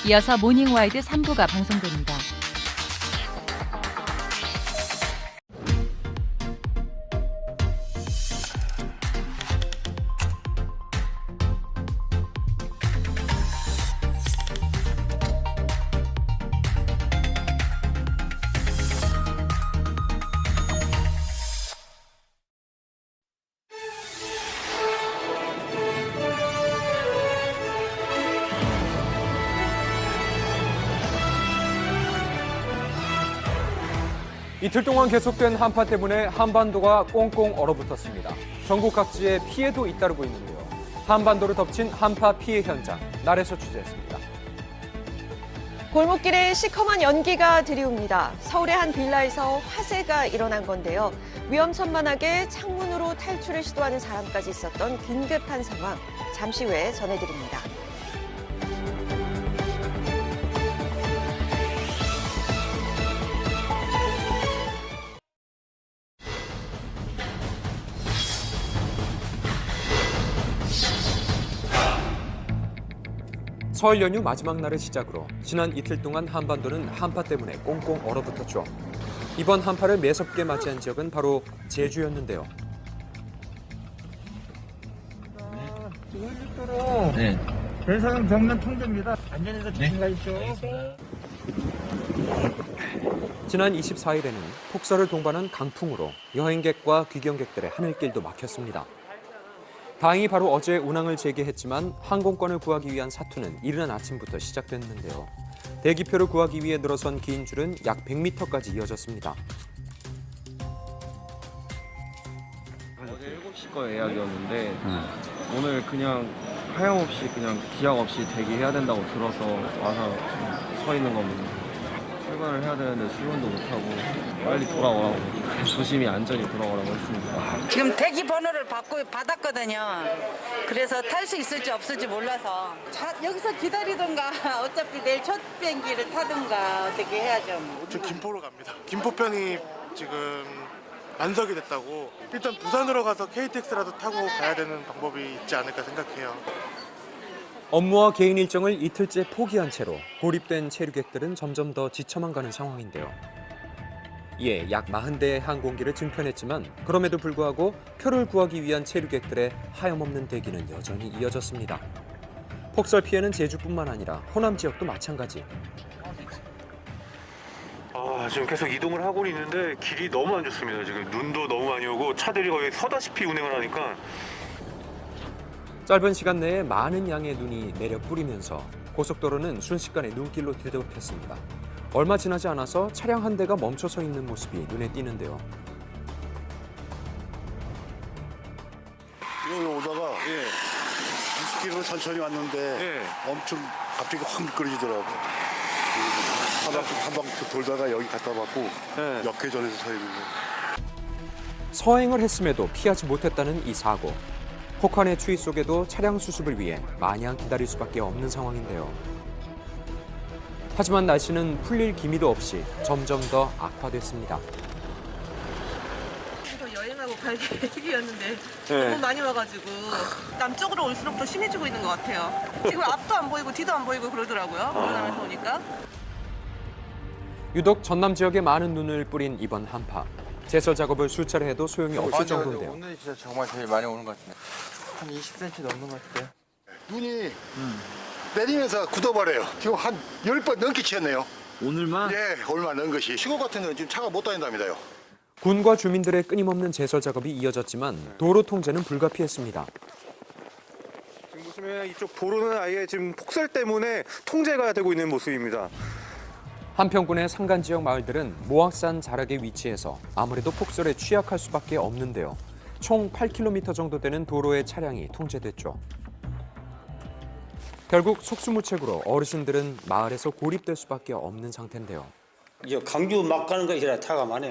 이어서 모닝와이드 3부가 방송됩니다. 이틀 동안 계속된 한파 때문에 한반도가 꽁꽁 얼어붙었습니다. 전국 각지에 피해도 잇따르고 있는데요. 한반도를 덮친 한파 피해 현장, 날에서 취재했습니다. 골목길에 시커먼 연기가 들이웁니다. 서울의 한 빌라에서 화재가 일어난 건데요. 위험천만하게 창문으로 탈출을 시도하는 사람까지 있었던 긴급한 상황, 잠시 후에 전해드립니다. 설 연휴 마지막 날을 시작으로 지난 이틀 동안 한반도는 한파 때문에 꽁꽁 얼어붙었죠. 이번 한파를 매섭게 맞이한 지역은 바로 제주였는데요. 네. 대상 정면 통제입니다. 안전에서 조심 가십시오. 지난 24일에는 폭설을 동반한 강풍으로 여행객과 귀경객들의 하늘길도 막혔습니다. 다행히 바로 어제 운항을 재개했지만 항공권을 구하기 위한 사투는 이른 아침부터 시작됐는데요. 대기표를 구하기 위해 늘어선 긴 줄은 약 100m까지 이어졌습니다. 어제 7시 거 예약이었는데 오늘 그냥 하염없이 그냥 기약 없이 대기해야 된다고 들어서 와서 서 있는 겁니다. 출근을 해야 되는데 출근도 못하고 빨리 돌아오라고 조심히 안전히 돌아오라고 했습니다. 지금 대기 번호를 받았거든요. 그래서 탈 수 있을지 없을지 몰라서 여기서 기다리던가 어차피 내일 첫 비행기를 타든가 어떻게 해야죠. 저 김포로 갑니다. 김포편이 지금 만석이 됐다고. 일단 부산으로 가서 KTX라도 타고 가야 되는 방법이 있지 않을까 생각해요. 업무와 개인 일정을 이틀째 포기한 채로 고립된 체류객들은 점점 더 지쳐만 가는 상황인데요. 이에 약 40대의 항공기를 증편했지만 그럼에도 불구하고 표를 구하기 위한 체류객들의 하염없는 대기는 여전히 이어졌습니다. 폭설 피해는 제주뿐만 아니라 호남 지역도 마찬가지. 지금 계속 이동을 하고 있는데 길이 너무 안 좋습니다. 지금 눈도 너무 많이 오고 차들이 거의 서다시피 운행을 하니까. 짧은 시간 내에 많은 양의 눈이 내려 뿌리면서 고속도로는 순식간에 눈길로 뒤덮였습니다. 얼마 지나지 않아서 차량 한 대가 멈춰서 있는 모습이 눈에 띄는데요. 여기 오다가 20km 천천히 왔는데 엄청 갑자기 확 미끄러지더라고. 한 바퀴 돌다가 여기 갖다 받고 역회전에서 서 있는 거. 서행을 했음에도 피하지 못했다는 이 사고. 혹한의 추위 속에도 차량 수습을 위해 마냥 기다릴 수밖에 없는 상황인데요. 하지만 날씨는 풀릴 기미도 없이 점점 더 악화됐습니다. 여행하고 갈 계획이었는데 너무 많이 와가지고 남쪽으로 올수록 더 심해지고 있는 것 같아요. 지금 앞도 안 보이고 뒤도 안 보이고 그러더라고요. 운전하면서 오니까. 유독 전남 지역에 많은 눈을 뿌린 이번 한파. 제설 작업을 수차례 해도 소용이 없을 정도인데요. 오늘 진짜 정말 제일 많이 오는 것 같은데. 한 20cm 넘는 것 같아요. 눈이 내리면서 굳어버려요. 지금 한 10번 넘게 치였네요. 오늘만? 예, 얼마 넣은 것이. 시골 같은 데는 지금 차가 못 다닌답니다요. 군과 주민들의 끊임없는 제설 작업이 이어졌지만 도로 통제는 불가피했습니다. 지금 보시면 이쪽 도로는 아예 지금 폭설 때문에 통제가 되고 있는 모습입니다. 한평군의 산간 지역 마을들은 모악산 자락에 위치해서 아무래도 폭설에 취약할 수밖에 없는데요. 총 8km 정도 되는 도로의 차량이 통제됐죠. 결국 속수무책으로 어르신들은 마을에서 고립될 수밖에 없는 상태인데요. 이제 강주 막 가는 것이라 차가 많아.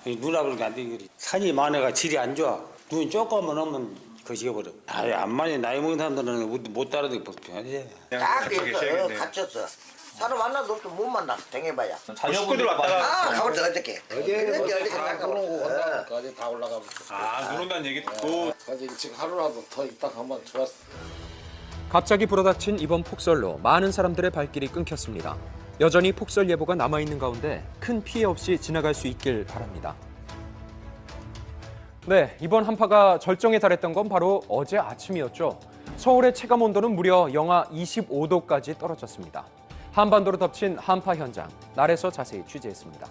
눈앞으로 안 돼. 산이 많아가 질이 안 좋아. 눈 조금만 오면 거시겨버려. 아예 암만이 나이 먹은 사람들은 못 따라다니기 불편하지. 딱 갇혔어. 사람 만나도 또 못 만나. 댕해봐야. 식구들 왔다가 가볼때 어저께. 어저께 가고 어디 다 올라가고. 눈 온다는 얘기 듣고 지금 하루라도 더 있다 가면 좋았어. 갑자기 불어닥친 이번 폭설로 많은 사람들의 발길이 끊겼습니다. 여전히 폭설 예보가 남아있는 가운데 큰 피해 없이 지나갈 수 있길 바랍니다. 네, 이번 한파가 절정에 달했던 건 바로 어제 아침이었죠. 서울의 체감 온도는 무려 영하 25도까지 떨어졌습니다. 한반도로 덮친 한파 현장, 날에서 자세히 취재했습니다.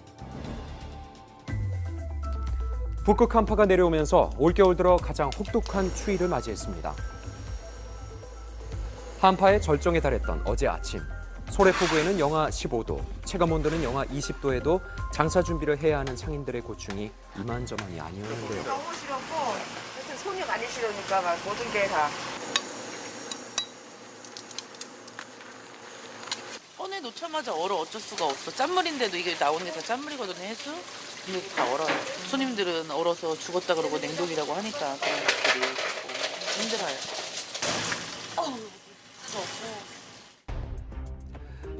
북극 한파가 내려오면서 올겨울 들어 가장 혹독한 추위를 맞이했습니다. 한파의 절정에 달했던 어제 아침, 소래포구에는 영하 15도, 체감 온도는 영하 20도에도 장사 준비를 해야 하는 상인들의 고충이 이만저만이 아니었는데요. 너무 싫었고 하여튼 손이 많이 싫으니까 막 모든 게 다. 꺼내 놓자마자 얼어 어쩔 수가 없어. 짠물인데도 이게 나오니까 짠물이거든요, 해수. 근데 다 얼어요. 손님들은 얼어서 죽었다 그러고 냉동이라고 하니까 그런 것들이 조금 힘들어요.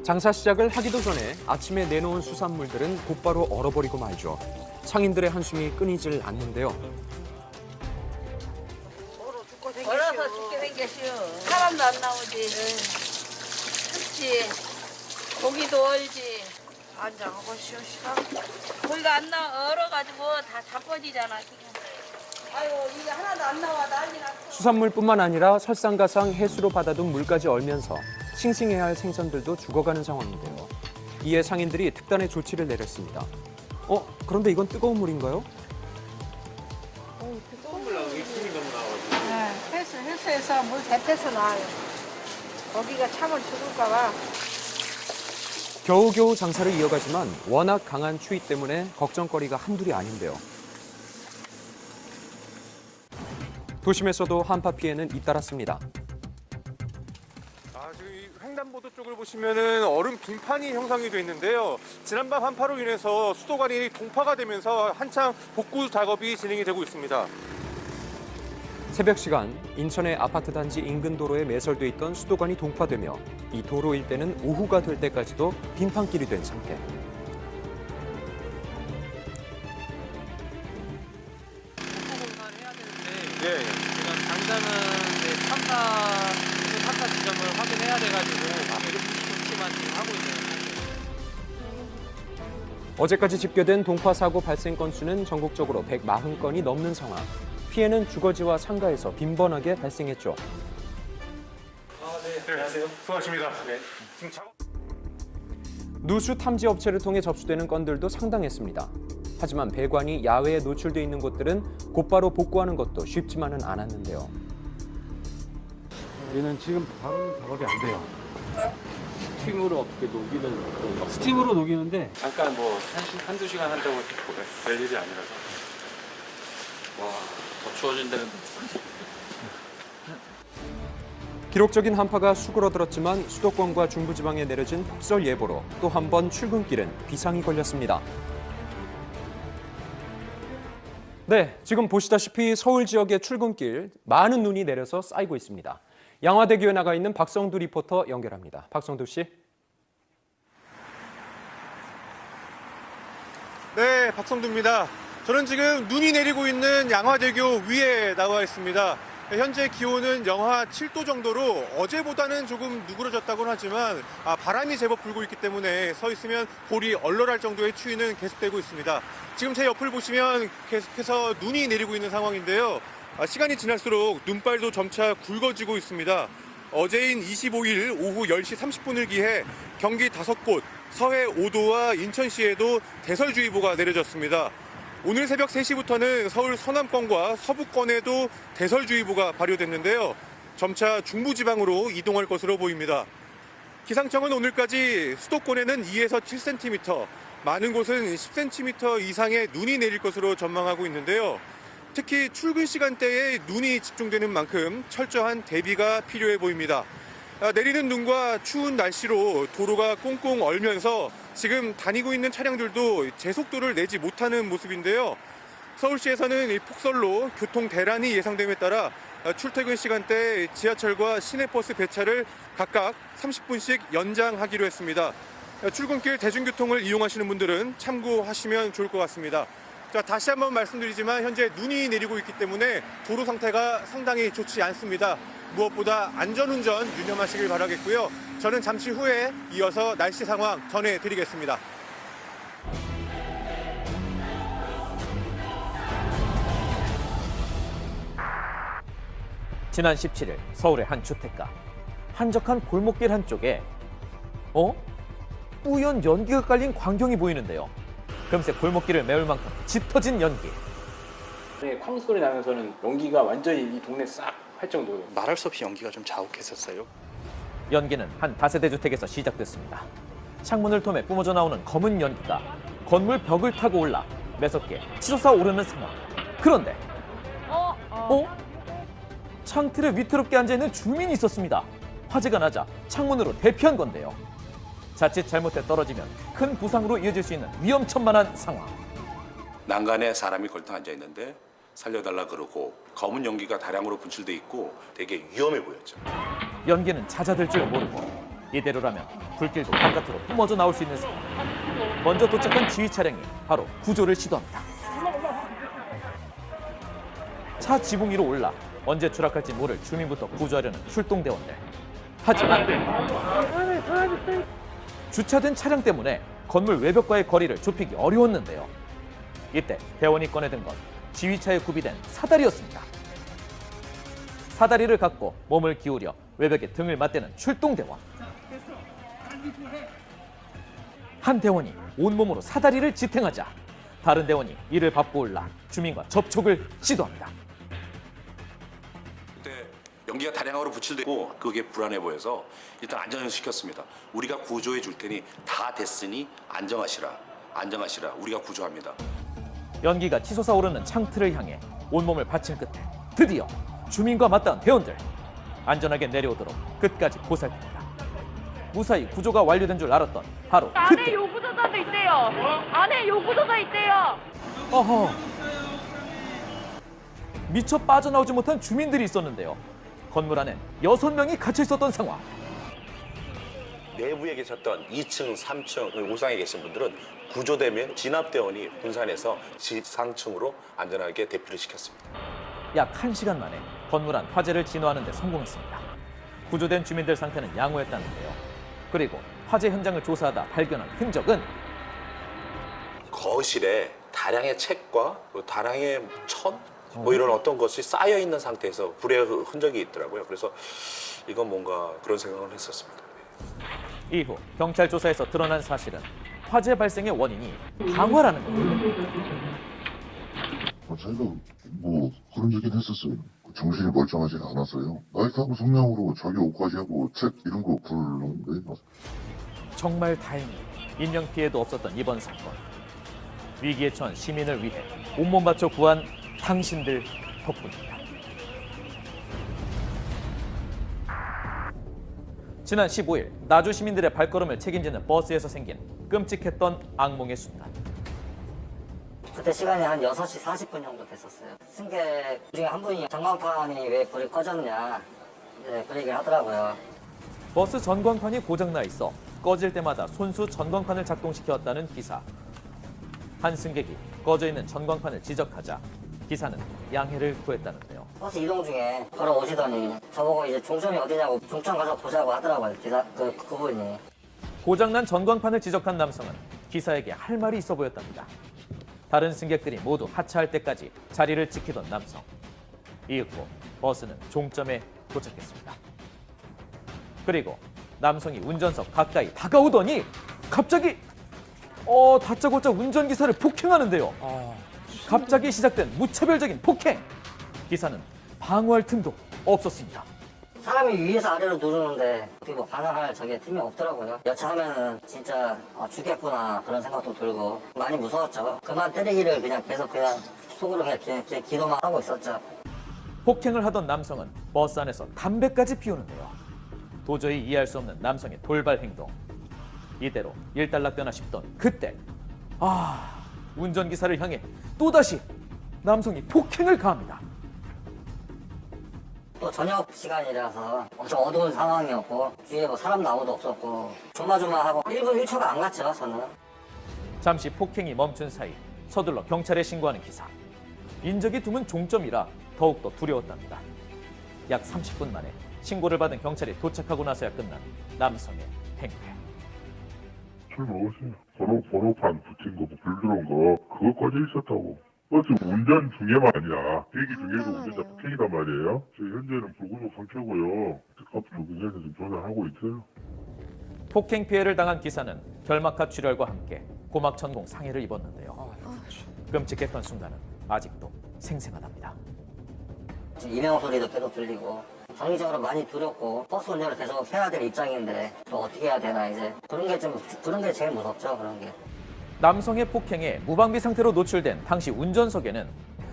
장사 시작을 하기도 전에 아침에 내놓은 수산물들은 곧바로 얼어버리고 말죠. 상인들의 한숨이 끊이질 않는데요. 얼어서 죽게 생겼어요. 사람도 안 나오지. 춥지. 고기도 얼지. 앉아가고 쉬어 시간. 고기가 안 나와 얼어가지고 다 자빠지잖아 지금. 아유 이게 하나도 안 나와 난리 났어. 수산물뿐만 아니라 설상가상 해수로 받아둔 물까지 얼면서 싱싱해야 할 생선들도 죽어가는 상황인데요. 이에 상인들이 특단의 조치를 내렸습니다. 그런데 이건 뜨거운 물인가요? 해수에서 물 대패서 나와요. 고기가 차면 죽을까 봐. 겨우겨우 장사를 이어가지만 워낙 강한 추위 때문에 걱정거리가 한둘이 아닌데요. 도심에서도 한파 피해는 잇따랐습니다. 지금 이 횡단보도 쪽을 보시면은 얼음 빙판이 형성이 돼 있는데요. 지난밤 한파로 인해서 수도관이 동파가 되면서 한창 복구 작업이 진행이 되고 있습니다. 새벽 시간 인천의 아파트 단지 인근 도로에 매설돼 있던 수도관이 동파되며 이 도로 일대는 오후가 될 때까지도 빙판길이 된 상태. 네. 지금 당장은 한파 지점을 확인해야 돼가지고 조치만 지금 하고 있어요. 어제까지 집계된 동파 사고 발생 건수는 전국적으로 140건이 넘는 상황. 피해는 주거지와 상가에서 빈번하게 발생했죠. 네, 안녕하세요. 수고하십니다. 네. 지금 누수 탐지 업체를 통해 접수되는 건들도 상당했습니다. 하지만 배관이 야외에 노출돼 있는 곳들은 곧바로 복구하는 것도 쉽지만은 않았는데요. 얘는 지금 바로 작업이 안 돼요. 스팀으로 어떻게 녹이는 그런 스팀으로 녹이는데 잠깐 한두 시간 한다고 될 일이 아니라서. 와, 더 추워진다는. 기록적인 한파가 수그러들었지만 수도권과 중부지방에 내려진 폭설 예보로 또 한 번 출근길은 비상이 걸렸습니다. 네, 지금 보시다시피 서울 지역의 출근길 많은 눈이 내려서 쌓이고 있습니다. 양화대교에 나가 있는 박성두 리포터 연결합니다. 박성두 씨. 네, 박성두입니다. 저는 지금 눈이 내리고 있는 양화대교 위에 나와 있습니다. 현재 기온은 영하 7도 정도로 어제보다는 조금 누그러졌다고는 하지만 바람이 제법 불고 있기 때문에 서 있으면 볼이 얼얼할 정도의 추위는 계속되고 있습니다. 지금 제 옆을 보시면 계속해서 눈이 내리고 있는 상황인데요. 시간이 지날수록 눈발도 점차 굵어지고 있습니다. 어제인 25일 오후 10시 30분을 기해 경기 5곳, 서해 5도와 인천시에도 대설주의보가 내려졌습니다. 오늘 새벽 3시부터는 서울 서남권과 서부권에도 대설주의보가 발효됐는데요. 점차 중부지방으로 이동할 것으로 보입니다. 기상청은 오늘까지 수도권에는 2에서 7cm, 많은 곳은 10cm 이상의 눈이 내릴 것으로 전망하고 있는데요. 특히 출근 시간대에 눈이 집중되는 만큼 철저한 대비가 필요해 보입니다. 내리는 눈과 추운 날씨로 도로가 꽁꽁 얼면서 지금 다니고 있는 차량들도 제속도를 내지 못하는 모습인데요. 서울시에서는 이 폭설로 교통 대란이 예상됨에 따라 출퇴근 시간대 지하철과 시내버스 배차를 각각 30분씩 연장하기로 했습니다. 출근길 대중교통을 이용하시는 분들은 참고하시면 좋을 것 같습니다. 자, 다시 한번 말씀드리지만 현재 눈이 내리고 있기 때문에 도로 상태가 상당히 좋지 않습니다. 무엇보다 안전운전 유념하시길 바라겠고요. 저는 잠시 후에 이어서 날씨 상황 전해드리겠습니다. 지난 17일 서울의 한 주택가. 한적한 골목길 한쪽에 뿌연 연기가 깔린 광경이 보이는데요. 금세 골목길을 메울 만큼 짙어진 연기. 쾅 소리 나면서는 연기가 완전히 이 동네 싹 할 정도로 말할 수 없이 연기가 좀 자욱했었어요. 연기는 한 다세대 주택에서 시작됐습니다. 창문을 통해 뿜어져 나오는 검은 연기가 건물 벽을 타고 올라 매섭게 치솟아 오르는 상황. 그런데 창틀에 위태롭게 앉아있는 주민이 있었습니다. 화재가 나자 창문으로 대피한 건데요. 자칫 잘못해 떨어지면 큰 부상으로 이어질 수 있는 위험천만한 상황. 난간에 사람이 걸터 앉아 있는데 살려달라 그러고 검은 연기가 다량으로 분출돼 있고 되게 위험해 보였죠. 연기는 잦아들 줄 모르고 이대로라면 불길도 바깥으로 뿜어져 나올 수 있는 상황. 먼저 도착한 지휘 차량이 바로 구조를 시도합니다. 차 지붕 위로 올라 언제 추락할지 모를 주민부터 구조하려는 출동대원들. 하지만 주차된 차량 때문에 건물 외벽과의 거리를 좁히기 어려웠는데요. 이때 대원이 꺼내든 건 지휘차에 구비된 사다리였습니다. 사다리를 갖고 몸을 기울여 외벽에 등을 맞대는 출동대원. 한 대원이 온몸으로 사다리를 지탱하자 다른 대원이 이를 밟고 올라 주민과 접촉을 시도합니다. 그때 연기가 다량으로 분출되고 그게 불안해 보여서 일단 안전을 시켰습니다. 우리가 구조해 줄 테니 다 됐으니 안정하시라. 우리가 구조합니다. 연기가 치솟아 오르는 창틀을 향해 온몸을 바친 끝에 드디어 주민과 맞닿은 대원들. 안전하게 내려오도록 끝까지 보살핍니다. 무사히 구조가 완료된 줄 알았던 바로 그때. 안에 요구조사도 있대요. 안에 요구조사 있대요. 어허. 미처 빠져나오지 못한 주민들이 있었는데요. 건물 안엔 6명이 갇혀 있었던 상황. 내부에 계셨던 2층, 3층 옥상에 계신 분들은 구조되면 진압대원이 분산해서 지상층으로 안전하게 대피를 시켰습니다. 약 1시간 만에 건물 안 화재를 진화하는 데 성공했습니다. 구조된 주민들 상태는 양호했다는데요. 그리고 화재 현장을 조사하다 발견한 흔적은 거실에 다량의 책과 다량의 천? 이런 어떤 것이 쌓여 있는 상태에서 불의 흔적이 있더라고요. 그래서 이건 뭔가 그런 생각을 했었습니다. 이후 경찰 조사에서 드러난 사실은 화재 발생의 원인이 방화라는 겁니다. 자기가 뭐 그런 얘기는 했었어요. 정신이 멀쩡하지는 않았어요. 나이트하고 성냥으로 자기 옷까지 하고 책 이런 거 부르는데. 정말 다행히 인명피해도 없었던 이번 사건. 위기에 처한 시민을 위해 온몸 바쳐 구한 당신들 덕분입니다. 지난 15일 나주 시민들의 발걸음을 책임지는 버스에서 생긴 끔찍했던 악몽의 순간. 그때 시간이 한 6시 40분 정도 됐었어요. 승객 중에 한 분이 전광판이 왜 불이 꺼졌냐 그 얘기를 하더라고요. 버스 전광판이 고장나 있어 꺼질 때마다 손수 전광판을 작동시켜왔다는 기사. 한 승객이 꺼져 있는 전광판을 지적하자 기사는 양해를 구했다는데요. 버스 이동 중에 걸어오시더니 저보고 이제 종점이 어디냐고 종점 가서 보자고 하더라고요. 그분이. 고장난 전광판을 지적한 남성은 기사에게 할 말이 있어 보였답니다. 다른 승객들이 모두 하차할 때까지 자리를 지키던 남성. 이윽고 버스는 종점에 도착했습니다. 그리고 남성이 운전석 가까이 다가오더니 갑자기 다짜고짜 운전기사를 폭행하는데요. 갑자기 시작된 무차별적인 폭행. 기사는 방어할 틈도 없었습니다. 사람이 위에서 아래로 누르는데 어떻게 뭐 반항할 저게 틈이 없더라고요. 여차하면은 진짜 죽겠구나 그런 생각도 들고 많이 무서웠죠. 그만 때리기를 계속 속으로 그냥 기도만 하고 있었죠. 폭행을 하던 남성은 버스 안에서 담배까지 피우는데요. 도저히 이해할 수 없는 남성의 돌발 행동. 이대로 일단락되나 싶던 그때 운전기사를 향해 또다시 남성이 폭행을 가합니다. 또 저녁 시간이라서 엄청 어두운 상황이었고 주위에 뭐 사람도 아무도 없었고 조마조마하고 1분 1초가 안 갔죠 저는. 잠시 폭행이 멈춘 사이 서둘러 경찰에 신고하는 기사. 인적이 드문 종점이라 더욱더 두려웠답니다. 약 30분 만에 신고를 받은 경찰이 도착하고 나서야 끝난 남성의 행패. 술 먹었어요. 번호판 붙인 거, 불 들어온 거, 그거 꺼져 있었다고. 버스 운전 중에만 아니라 대기 중에도 운전자 폭행이단 말이에요. 저희 현재는 불구속 상태고요. 특급 조경에서 지금 조사하고 있어요. 폭행 피해를 당한 기사는 결막하 출혈과 함께 고막천공 상해를 입었는데요. 끔찍했던 순간은 아직도 생생하답니다. 이명 소리도 계속 들리고 정기적으로 많이 두렵고 버스 운전을 계속 해야 될 입장인데 또 어떻게 해야 되나 이제 그런 게 제일 무섭죠. 그런 게. 남성의 폭행에 무방비 상태로 노출된 당시 운전석에는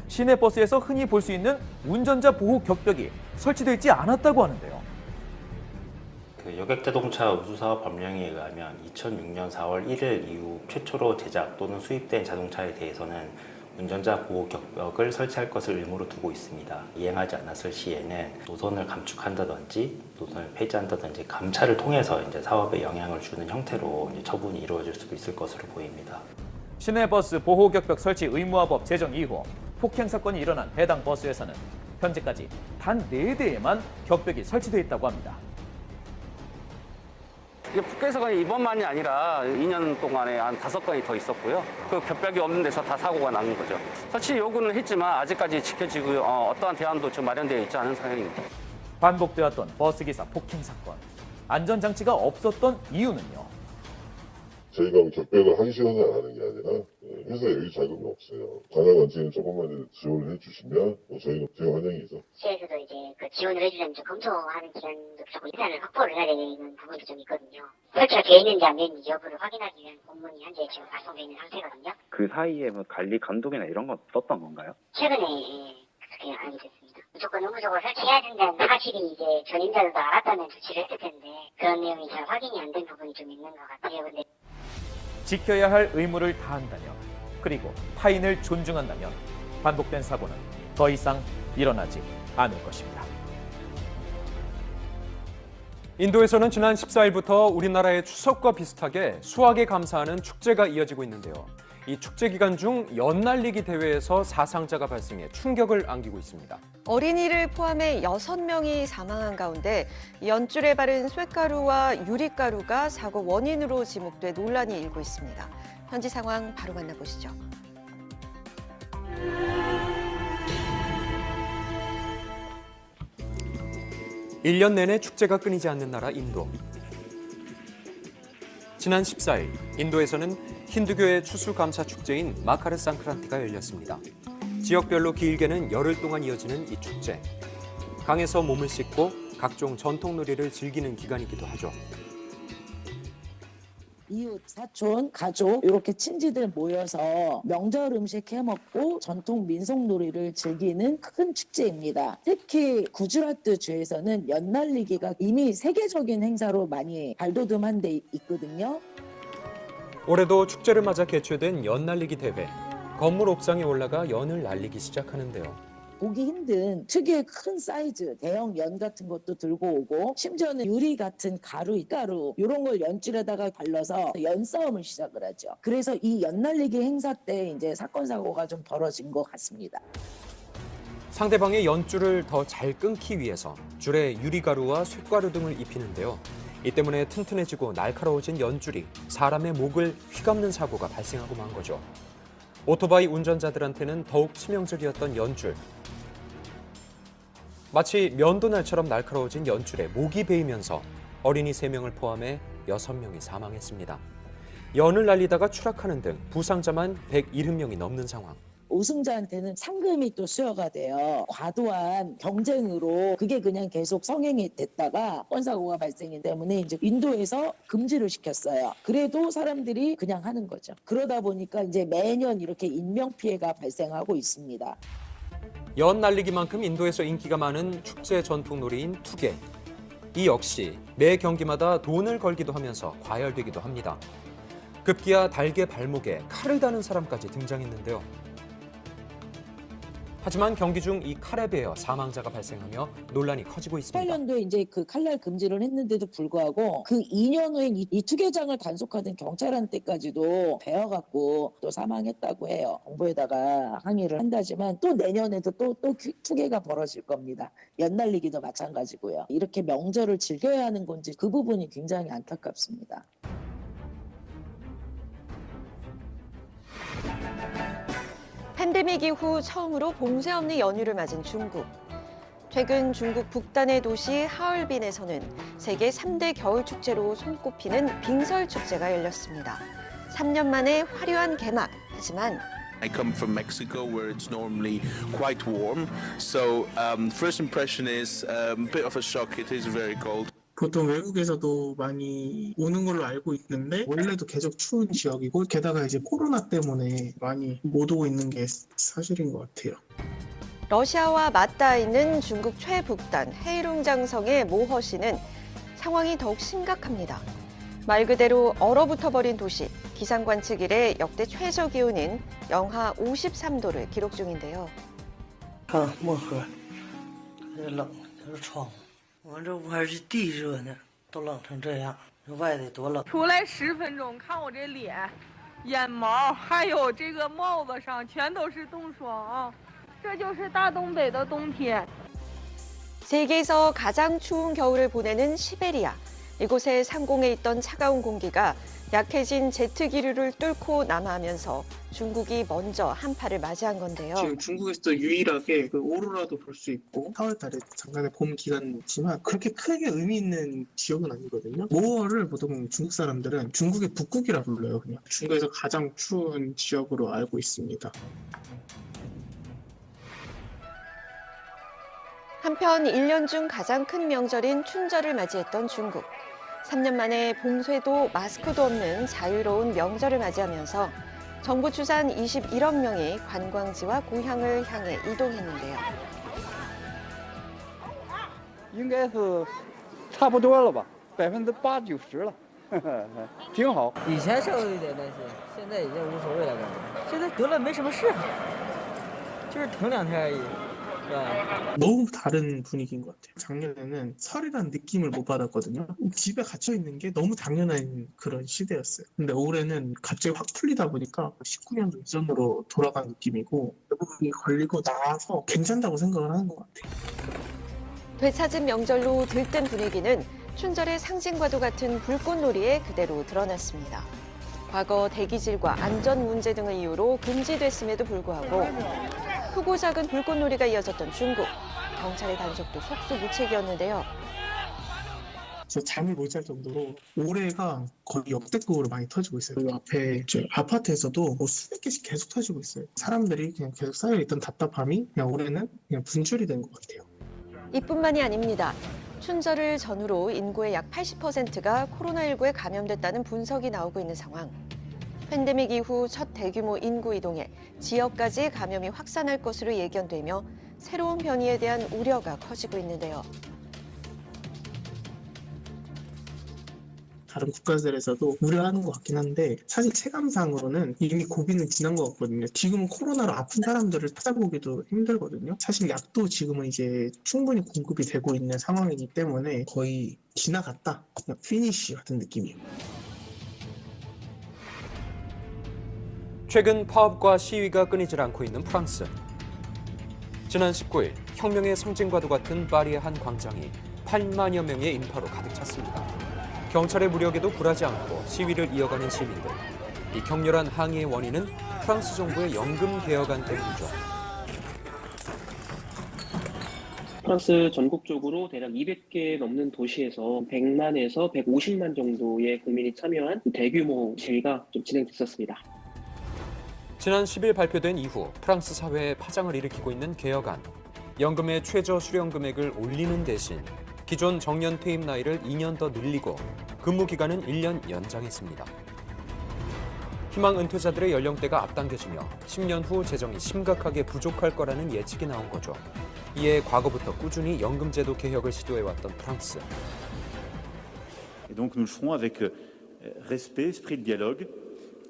시내버스에서 흔히 볼 수 있는 운전자 보호 격벽이 설치되어 있지 않았다고 하는데요. 그 여객자동차 우수사업 법령에 의하면 2006년 4월 1일 이후 최초로 제작 또는 수입된 자동차에 대해서는 운전자 보호 격벽을 설치할 것을 의무로 두고 있습니다. 이행하지 않았을 시에는 노선을 감축한다든지 노선을 폐지한다든지 감차를 통해서 이제 사업에 영향을 주는 형태로 이제 처분이 이루어질 수도 있을 것으로 보입니다. 시내버스 보호 격벽 설치 의무화법 제정 이후 폭행 사건이 일어난 해당 버스에서는 현재까지 단 4대에만 격벽이 설치되어 있다고 합니다. 북계 사건이 이번만이 아니라 2년 동안에 한 5건이 더 있었고요. 그 격벽이 없는 데서 다 사고가 나는 거죠. 설치 요구는 했지만 아직까지 지켜지고 어떠한 대안도 좀 마련되어 있지 않은 상황입니다. 반복되었던 버스기사 폭행 사건. 안전장치가 없었던 이유는요. 저희가 격벽을 하기 싫어서 안 하는 게 아니라 회사 여유 자금이 없어요. 가능한 지금 조금만 지원을 해주시면 저희는 되게 환영이죠. 시에서도 이제 그 지원을 해주려면 좀 검토하는 기간도 자꾸 예산을 확보를 해야 되는 부분도 좀 있거든요. 설치가 돼 있는지 안 되는지 여부를 확인하기 위한 공문이 현재 지금 발송되어 있는 상태거든요. 그 사이에 뭐 관리 감독이나 이런 건 없었던 건가요? 최근에 그렇게 알게 됐습니다. 무조건 의무적으로 설치해야 된다는 사실이 이제 전임자들도 알았다면 조치를 했을 텐데 그런 내용이 잘 확인이 안 된 부분이 좀 있는 것 같아요. 근데 지켜야 할 의무를 다한다면, 그리고 타인을 존중한다면 반복된 사고는 더 이상 일어나지 않을 것입니다. 인도에서는 지난 14일부터 우리나라의 추석과 비슷하게 수확에 감사하는 축제가 이어지고 있는데요. 이 축제 기간 중 연날리기 대회에서 사상자가 발생해 충격을 안기고 있습니다. 어린이를 포함해 6명이 사망한 가운데 연줄에 바른 쇳가루와 유리가루가 사고 원인으로 지목돼 논란이 일고 있습니다. 현지 상황 바로 만나보시죠. 일 년 내내 축제가 끊이지 않는 나라 인도. 지난 14일 인도에서는 힌두교의 추수감사 축제인 마카르 상크란티가 열렸습니다. 지역별로 길게는 열흘 동안 이어지는 이 축제. 강에서 몸을 씻고 각종 전통 놀이를 즐기는 기간이기도 하죠. 이웃, 사촌, 가족 이렇게 친지들 모여서 명절 음식 해먹고 전통 민속놀이를 즐기는 큰 축제입니다. 특히 구즈라트 주에서는 연날리기가 이미 세계적인 행사로 많이 발돋움한 데 있거든요. 올해도 축제를 맞아 개최된 연날리기 대회. 건물 옥상에 올라가 연을 날리기 시작하는데요. 보기 힘든 특유의 큰 사이즈, 대형 연 같은 것도 들고 오고 심지어는 유리 같은 가루 이런 걸 연줄에다가 발라서 연싸움을 시작을 하죠. 그래서 이 연날리기 행사 때 이제 사건 사고가 좀 벌어진 것 같습니다. 상대방의 연줄을 더 잘 끊기 위해서 줄에 유리가루와 쇳가루 등을 입히는데요. 이 때문에 튼튼해지고 날카로워진 연줄이 사람의 목을 휘감는 사고가 발생하고 만 거죠. 오토바이 운전자들한테는 더욱 치명적이었던 연줄. 마치 면도날처럼 날카로워진 연줄에 목이 베이면서 어린이 3명을 포함해 6명이 사망했습니다. 연을 날리다가 추락하는 등 부상자만 170명이 넘는 상황. 우승자한테는 상금이 또 수여가 돼요. 과도한 경쟁으로 그게 그냥 계속 성행이 됐다가 사건 사고가 발생이 때문에 이제 인도에서 금지를 시켰어요. 그래도 사람들이 그냥 하는 거죠. 그러다 보니까 이제 매년 이렇게 인명 피해가 발생하고 있습니다. 연 날리기만큼 인도에서 인기가 많은 축제 전통 놀이인 투게. 이 역시 매 경기마다 돈을 걸기도 하면서 과열되기도 합니다. 급기야 달개 발목에 칼을 다는 사람까지 등장했는데요. 하지만 경기 중 이 칼에 베어 사망자가 발생하며 논란이 커지고 있습니다. 18년도에 이제 그 칼날 금지를 했는데도 불구하고 그 2년 후에 이 투개장을 단속하던 경찰한테까지도 베어갖고 또 사망했다고 해요. 정부에다가 항의를 한다지만 또 내년에도 또 투개가 벌어질 겁니다. 연날리기도 마찬가지고요. 이렇게 명절을 즐겨야 하는 건지 그 부분이 굉장히 안타깝습니다. 팬데믹 이후 처음으로 봉쇄 없는 연휴를 맞은 중국. 최근 중국 북단의 도시 하얼빈에서는 세계 3대 겨울 축제로 손꼽히는 빙설 축제가 열렸습니다. 3년 만에 화려한 개막. 하지만 I come from Mexico, where it's normally quite warm. So first impression is a bit of a shock. It is very cold. 보통 외국에서도 많이 오는 걸로 알고 있는데 원래도 계속 추운 지역이고 게다가 이제 코로나 때문에 많이 못 오고 있는 게 사실인 것 같아요. 러시아와 맞닿아 있는 중국 최북단 헤이룽장성의 모허시는 상황이 더욱 심각합니다. 말 그대로 얼어붙어버린 도시, 기상관측 이래 역대 최저 기온인 영하 53도를 기록 중인데요. 看漠河，冷，就是窗户。我们这屋还是地热呢，都冷成这样，这外头多冷。出来10分钟，看我这脸、眼毛，还有这个帽子上全都是冻霜啊！这就是大东北的冬天。 세계에서 가장 추운 겨울을 보내는 시베리아. 이곳의 상공에 있던 차가운 공기가 약해진 제트 기류를 뚫고 남하하면서 중국이 먼저 한파를 맞이한 건데요. 지금 중국에서도 유일하게 그 오로라도 볼 수 있고 4월 달에 잠깐의 봄 기간이 있지만 그렇게 크게 의미 있는 지역은 아니거든요. 5월을 보통 중국 사람들은 중국의 북극이라 불러요. 그냥 중국에서 가장 추운 지역으로 알고 있습니다. 한편 1년 중 가장 큰 명절인 춘절을 맞이했던 중국. 3년 만에 봉쇄도 마스크도 없는 자유로운 명절을 맞이하면서 정부 추산 21억 명이 관광지와 고향을 향해 이동했는데요. 应该是差不多了吧，80%、90%了，挺好。以前稍微有点担心，现在已经无所谓了，感觉现在得了没什么事，就是疼2天而已。 너무 다른 분위기인 것 같아요. 작년에는 설이라는 느낌을 못 받았거든요. 집에 갇혀 있는 게 너무 당연한 그런 시대였어요. 근데 올해는 갑자기 확 풀리다 보니까 19년도 이전으로 돌아간 느낌이고 외국인이 걸리고 나서 괜찮다고 생각을 하는 것 같아요. 되찾은 명절로 들뜬 분위기는 춘절의 상징과도 같은 불꽃놀이에 그대로 드러났습니다. 과거 대기질과 안전 문제 등을 이유로 금지됐음에도 불구하고 크고 작은 불꽃놀이가 이어졌던 중국. 경찰의 단속도 속수무책이었는데요. 저 잠을 못 잘 정도로 올해가 거의 역대급으로 많이 터지고 있어요. 그 앞에 아파트에서도 뭐 수백 개씩 계속 터지고 있어요. 사람들이 그냥 계속 쌓여있던 답답함이 그냥 올해는 그냥 분출이 된 것 같아요. 이뿐만이 아닙니다. 춘절을 전후로 인구의 약 80%가 코로나19에 감염됐다는 분석이 나오고 있는 상황. 팬데믹 이후 첫 대규모 인구 이동에 지역까지 감염이 확산할 것으로 예견되며 새로운 변이에 대한 우려가 커지고 있는데요. 다른 국가들에서도 우려하는 것 같긴 한데 사실 체감상으로는 이미 고비는 지난 것 같거든요. 지금은 코로나로 아픈 사람들을 찾아보기도 힘들거든요. 사실 약도 지금은 이제 충분히 공급이 되고 있는 상황이기 때문에 거의 지나갔다, 그냥 피니쉬 같은 느낌이에요. 최근 파업과 시위가 끊이질 않고 있는 프랑스. 지난 19일 혁명의 상징과도 같은 파리의 한 광장이 8만여 명의 인파로 가득 찼습니다. 경찰의 무력에도 굴하지 않고 시위를 이어가는 시민들. 이 격렬한 항의의 원인은 프랑스 정부의 연금 개혁안 때문이죠. 프랑스 전국적으로 대략 200개 넘는 도시에서 100만에서 150만 정도의 국민이 참여한 대규모 시위가 좀 진행됐었습니다. 지난 10일 발표된 이후 프랑스 사회에 파장을 일으키고 있는 개혁안. 연금의 최저 수령 금액을 올리는 대신 기존 정년 퇴임 나이를 2년 더 늘리고 근무 기간은 1년 연장했습니다. 희망 은퇴자들의 연령대가 앞당겨지며 10년 후 재정이 심각하게 부족할 거라는 예측이 나온 거죠. 이에 과거부터 꾸준히 연금제도 개혁을 시도해왔던 프랑스. Et donc nous le ferons avec respect, esprit de dialogue,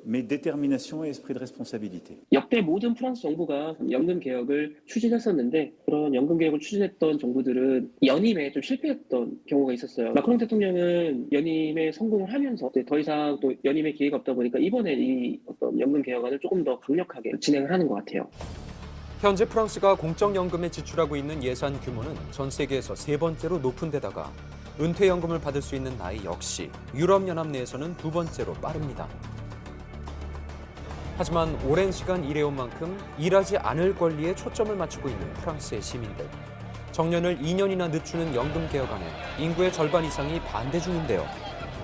mais détermination et esprit de responsabilité. 역대 모든 프랑스 정부가 연금 개혁을 추진했었는데 그런 연금 개혁을 추진했던 정부들은 연임에 좀 실패했던 경우가 있었어요. 마크롱 대통령은 연임에 성공을 하면서 더 이상 또 연임의 기회가 없다 보니까 이번에 이 어떤 연금 개혁안을 조금 더 강력하게 진행을 하는 것 같아요. 현재 프랑스가 공적연금에 지출하고 있는 예산 규모는 전 세계에서 3번째로 높은 데다가 은퇴연금을 받을 수 있는 나이 역시 유럽연합 내에서는 2번째로 빠릅니다. 하지만 오랜 시간 일해온 만큼 일하지 않을 권리에 초점을 맞추고 있는 프랑스의 시민들. 정년을 2년이나 늦추는 연금 개혁안에 인구의 절반 이상이 반대 중인데요.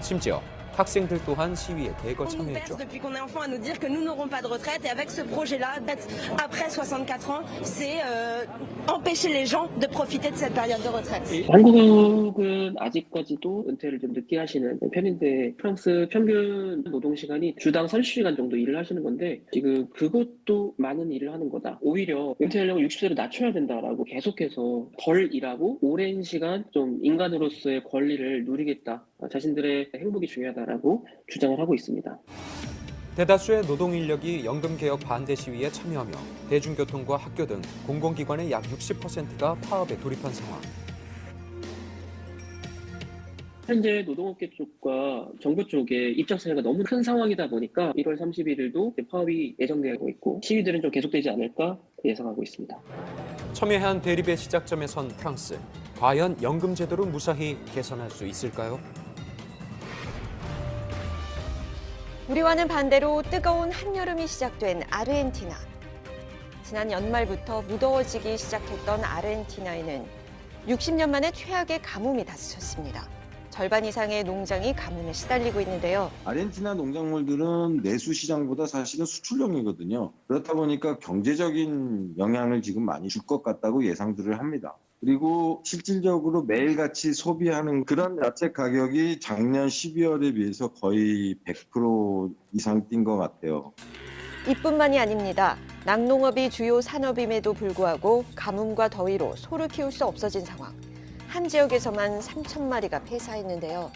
심지어 학생들 또한 시위에 대거 참여했죠. Depuis qu'on est enfant à nous dire que nous n'aurons pas de retraite et avec ce projet-là, d'être après 64 ans, c'est empêcher les gens de profiter de cette période de retraite. 한국은 아직까지도 은퇴를 좀 늦게 하시는 편인데 프랑스 평균 노동 시간이 주당 30시간 정도 일을 하시는 건데 지금 그것도 많은 일을 하는 거다. 오히려 은퇴 연령을 60세로 낮춰야 된다라고 계속해서 덜 일하고 오랜 시간 좀 인간으로서의 권리를 누리겠다. 자신들의 행복이 중요하다라고 주장을 하고 있습니다. 대다수의 노동 인력이 연금 개혁 반대 시위에 참여하며 대중교통과 학교 등 공공기관의 약 60%가 파업에 돌입한 상황. 현재 노동업계 쪽과 정부 쪽의 입장 차이가 너무 큰 상황이다 보니까 1월 31일도 파업이 예정되고 있고 시위들은 좀 계속되지 않을까 예상하고 있습니다. 첨예한 대립의 시작점에 선 프랑스. 과연 연금 제도를 무사히 개선할 수 있을까요? 우리와는 반대로 뜨거운 한여름이 시작된 아르헨티나. 지난 연말부터 무더워지기 시작했던 아르헨티나에는 60년 만에 최악의 가뭄이 닥쳤습니다. 절반 이상의 농장이 가뭄에 시달리고 있는데요. 아르헨티나 농작물들은 내수 시장보다 사실은 수출용이거든요. 그렇다 보니까 경제적인 영향을 지금 많이 줄 것 같다고 예상들을 합니다. 그리고 실질적으로 매일같이 소비하는 그런 야채 가격이 작년 12월에 비해서 거의 100% 이상 뛴 것 같아요. 이뿐만이 아닙니다. 낙농업이 주요 산업임에도 불구하고 가뭄과 더위로 소를 키울 수 없어진 상황. 한 지역에서만 3,000마리가 폐사했는데요.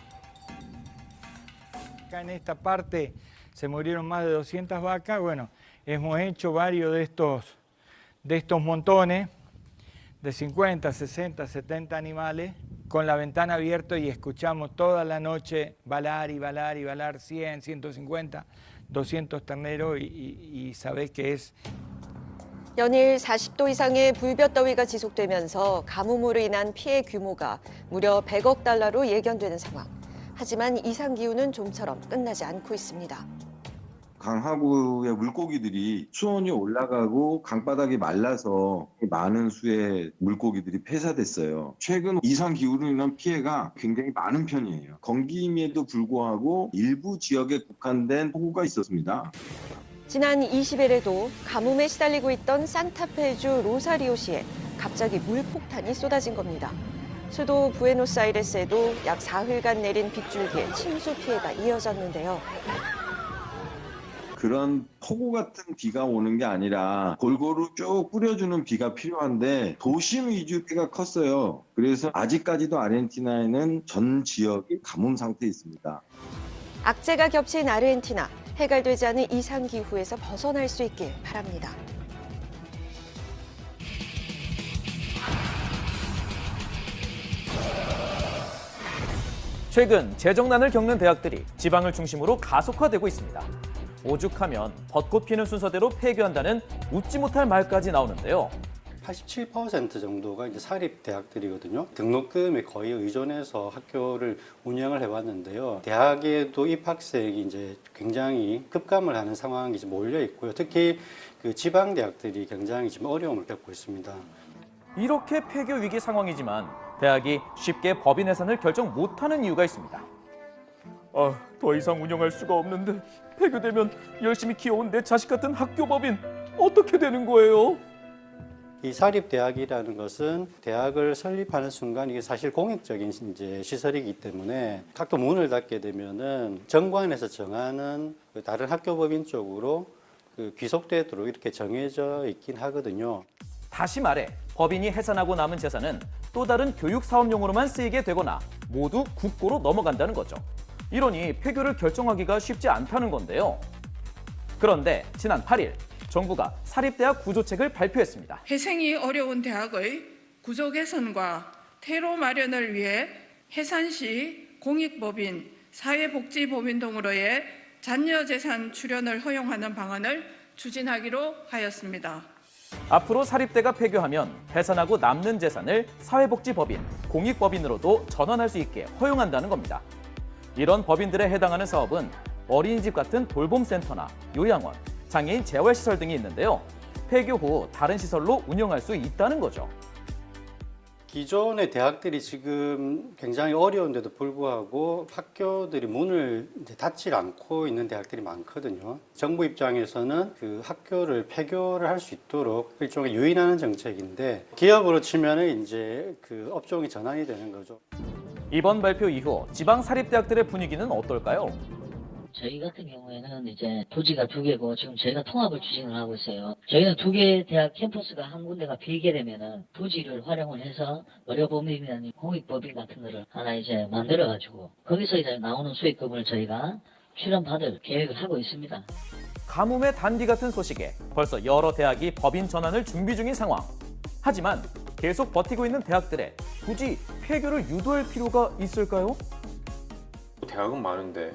Acá en esta parte se murieron más de 200 vacas. Bueno, hemos hecho varios de estos montones de 50, 60, 70 animales con la ventana abierta y escuchamos toda la noche balar y balar y balar 100, 150, 200 terneros y sabés que es 연일 40도 이상의 불볕더위가 지속되면서 가뭄으로 인한 피해 규모가 무려 100억 달러로 예견되는 상황. 하지만 이상기후는 좀처럼 끝나지 않고 있습니다. 강하구의 물고기들이 수온이 올라가고 강바닥이 말라서 많은 수의 물고기들이 폐사됐어요. 최근 이상기후로 인한 피해가 굉장히 많은 편이에요. 건기임에도 불구하고 일부 지역에 국한된 폭우가 있었습니다. 지난 20일에도 가뭄에 시달리고 있던 산타페주 로사리오시에 갑자기 물폭탄이 쏟아진 겁니다. 수도 부에노스아이레스에도 약 사흘간 내린 빗줄기에 침수 피해가 이어졌는데요. 그런 폭우 같은 비가 오는 게 아니라 골고루 쭉 뿌려주는 비가 필요한데 도심 위주 피해가 컸어요. 그래서 아직까지도 아르헨티나에는 전 지역이 가뭄 상태에 있습니다. 악재가 겹친 아르헨티나. 해결되지 않은 이상기후에서 벗어날 수 있길 바랍니다. 최근 재정난을 겪는 대학들이 지방을 중심으로 가속화되고 있습니다. 오죽하면 벚꽃 피는 순서대로 폐교한다는 웃지 못할 말까지 나오는데요. 87% 정도가 이제 사립 대학들이거든요. 등록금에 거의 의존해서 학교를 운영을 해왔는데요. 대학에도 입학생이 이제 굉장히 급감을 하는 상황이 이제 몰려 있고요. 특히 그 지방 대학들이 굉장히 지금 어려움을 겪고 있습니다. 이렇게 폐교 위기 상황이지만 대학이 쉽게 법인 해산을 결정 못하는 이유가 있습니다. 더 이상 운영할 수가 없는데 폐교되면 열심히 키워온 내 자식 같은 학교 법인 어떻게 되는 거예요? 이 사립대학이라는 것은 대학을 설립하는 순간 이게 사실 공익적인 이제 시설이기 때문에 학교 문을 닫게 되면은 정관에서 정하는 그 다른 학교법인 쪽으로 그 귀속되도록 이렇게 정해져 있긴 하거든요. 다시 말해 법인이 해산하고 남은 재산은 또 다른 교육 사업용으로만 쓰이게 되거나 모두 국고로 넘어간다는 거죠. 이러니 폐교를 결정하기가 쉽지 않다는 건데요. 그런데 지난 8일 정부가 사립대학 구조책을 발표했습니다. 회생이 어려운 대학의 구조 개선과 퇴로 마련을 위해 해산시 공익법인, 사회복지법인 등으로의 잔여재산 출연을 허용하는 방안을 추진하기로 하였습니다. 앞으로 사립대가 폐교하면 해산하고 남는 재산을 사회복지법인, 공익법인으로도 전환할 수 있게 허용한다는 겁니다. 이런 법인들에 해당하는 사업은 어린이집 같은 돌봄센터나 요양원, 장애인 재활시설 등이 있는데요. 폐교 후 다른 시설로 운영할 수 있다는 거죠. 기존의 대학들이 지금 굉장히 어려운데도 불구하고 학교들이 문을 이제 닫지 않고 있는 대학들이 많거든요. 정부 입장에서는 그 학교를 폐교를 할 수 있도록 일종의 유인하는 정책인데 기업으로 치면은 이제 그 업종이 전환이 되는 거죠. 이번 발표 이후 지방 사립대학들의 분위기는 어떨까요? 저희 같은 경우에는 이제 부지가 2개고 지금 저희가 통합을 추진을 하고 있어요. 저희는 2개 대학 캠퍼스가 한 군데가 비게 되면은 부지를 활용을 해서 의료법인이나 공익법인 같은 거를 하나 이제 만들어가지고 거기서 이제 나오는 수익금을 저희가 출연받을 계획을 하고 있습니다. 가뭄의 단비 같은 소식에 벌써 여러 대학이 법인 전환을 준비 중인 상황. 하지만 계속 버티고 있는 대학들에 굳이 폐교를 유도할 필요가 있을까요? 대학은 많은데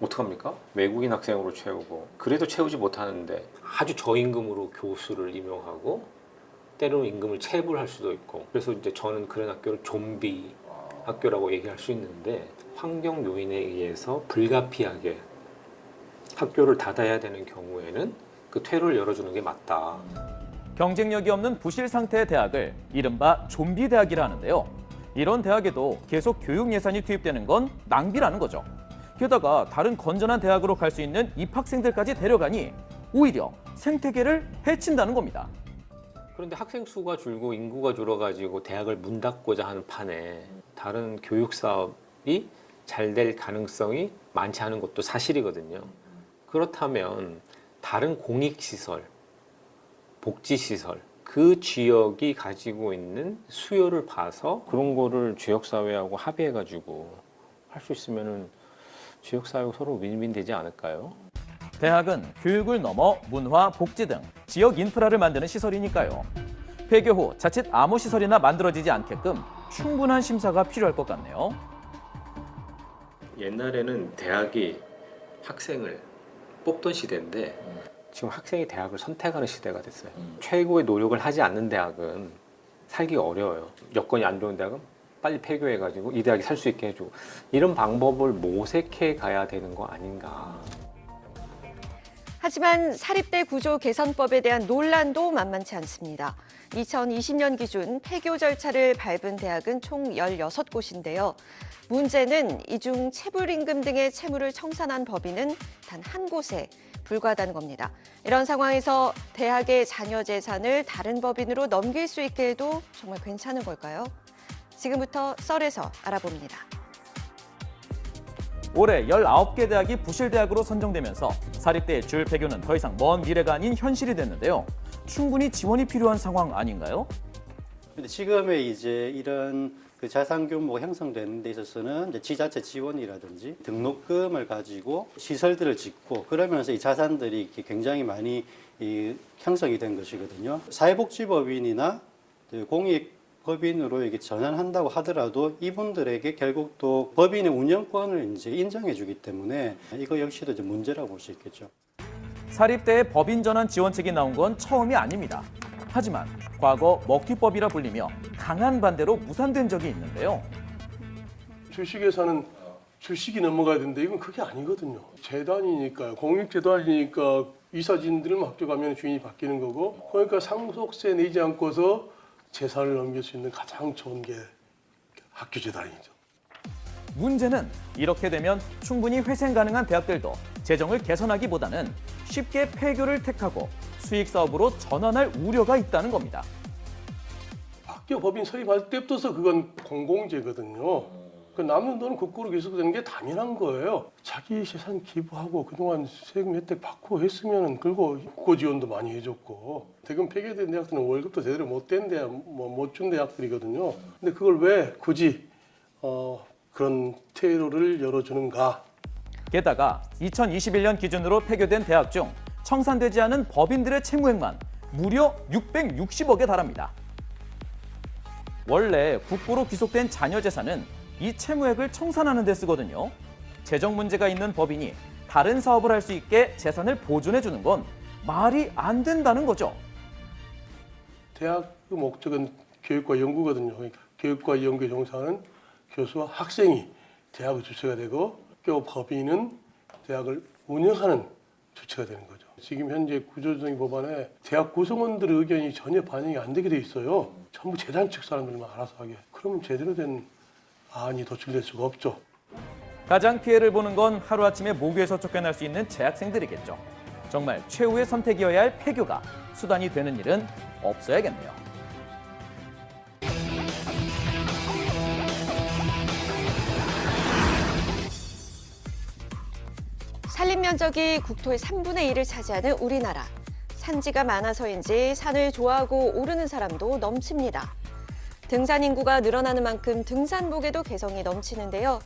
어떡합니까? 외국인 학생으로 채우고 그래도 채우지 못하는데 아주 저임금으로 교수를 임용하고 때로는 임금을 체불할 수도 있고 그래서 이제 저는 그런 학교를 좀비 학교라고 얘기할 수 있는데 환경 요인에 의해서 불가피하게 학교를 닫아야 되는 경우에는 그 퇴로를 열어주는 게 맞다. 경쟁력이 없는 부실 상태의 대학을 이른바 좀비 대학이라 하는데요. 이런 대학에도 계속 교육 예산이 투입되는 건 낭비라는 거죠. 게다가 다른 건전한 대학으로 갈 수 있는 입학생들까지 데려가니 오히려 생태계를 해친다는 겁니다. 그런데 학생 수가 줄고 인구가 줄어가지고 대학을 문 닫고자 하는 판에 다른 교육 사업이 잘 될 가능성이 많지 않은 것도 사실이거든요. 그렇다면 다른 공익시설, 복지시설, 그 지역이 가지고 있는 수요를 봐서 그런 거를 지역사회하고 합의해가지고 할 수 있으면은 지역사회가 서로 윈윈 되지 않을까요? 대학은 교육을 넘어 문화, 복지 등 지역 인프라를 만드는 시설이니까요. 폐교 후 자칫 아무 시설이나 만들어지지 않게끔 충분한 심사가 필요할 것 같네요. 옛날에는 대학이 학생을 뽑던 시대인데 지금 학생이 대학을 선택하는 시대가 됐어요. 최고의 노력을 하지 않는 대학은 살기가 어려워요. 여건이 안 좋은 대학은 빨리 폐교해가지고 이 대학이 살 수 있게 해주고 이런 방법을 모색해 가야 되는 거 아닌가. 하지만 사립대 구조 개선법에 대한 논란도 만만치 않습니다. 2020년 기준 폐교 절차를 밟은 대학은 총 16곳인데요. 문제는 이 중 체불임금 등의 채무를 청산한 법인은 단 한 곳에 불과하다는 겁니다. 이런 상황에서 대학의 자녀 재산을 다른 법인으로 넘길 수 있게 해도 정말 괜찮은 걸까요? 지금부터 썰에서 알아봅니다. 올해 19개 대학이 부실대학으로 선정되면서 사립대의 줄 폐교는 더 이상 먼 미래가 아닌 현실이 됐는데요. 충분히 지원이 필요한 상황 아닌가요? 근데 지금의 이제 이런 그 자산 규모가 형성되는 데 있어서는 이제 지자체 지원이라든지 등록금을 가지고 시설들을 짓고 그러면서 이 자산들이 이렇게 굉장히 많이 형성이 된 것이거든요. 사회복지법인이나 공익법인으로 이게 전환한다고 하더라도 이분들에게 결국 또 법인의 운영권을 이제 인정해주기 때문에 이거 역시도 이제 문제라고 볼 수 있겠죠. 사립대의 법인 전환 지원책이 나온 건 처음이 아닙니다. 하지만 과거 먹튀법이라 불리며 강한 반대로 무산된 적이 있는데요. 주식에서는 주식이 넘어가야 되는데 이건 그게 아니거든요. 재단이니까 공익재단이니까 이사진들을 맡겨가면 주인이 바뀌는 거고 그러니까 상속세 내지 않고서 재산을 넘길 수 있는 가장 좋은 게 학교재단이죠. 문제는 이렇게 되면 충분히 회생 가능한 대학들도 재정을 개선하기보다는 쉽게 폐교를 택하고 수익 사업으로 전환할 우려가 있다는 겁니다. 학교 법인 설립할 때부터 그건 공공재거든요. 그 남는 돈은 국고로 계속되는 게 당연한 거예요. 자기 재산 기부하고 그동안 세금 혜택 받고 했으면 그리고 국고 지원도 많이 해줬고 대금 폐교된 대학들은 월급도 제대로 못 된 대학, 못 준 대학들이거든요. 근데 그걸 왜 굳이 그런 퇴로를 열어주는가? 게다가 2021년 기준으로 폐교된 대학 중 청산되지 않은 법인들의 채무액만 무려 660억에 달합니다. 원래 국고로 귀속된 자녀 재산은 이 채무액을 청산하는 데 쓰거든요. 재정 문제가 있는 법인이 다른 사업을 할 수 있게 재산을 보존해 주는 건 말이 안 된다는 거죠. 대학의 목적은 교육과 연구거든요. 교육과 연구에 종사하는 교수와 학생이 대학의 주체가 되고 학교 법인은 대학을 운영하는 주체가 되는 거죠. 지금 현재 구조조정 법안에 대학 구성원들의 의견이 전혀 반영이 안 되게 돼 있어요. 전부 재단 측 사람들만 알아서 하게. 그러면 제대로 된 안이 도출될 수가 없죠. 가장 피해를 보는 건 하루아침에 모교에서 쫓겨날 수 있는 재학생들이겠죠. 정말 최후의 선택이어야 할 폐교가 수단이 되는 일은 없어야겠네요. 산림 면적이 국토의 3분의 1을 차지하는 우리나라. 산지가 많아서인지 산을 좋아하고 오르는 사람도 넘칩니다. 등산 인구가 늘어나는 만큼 등산복에도 개성이 넘치는데요.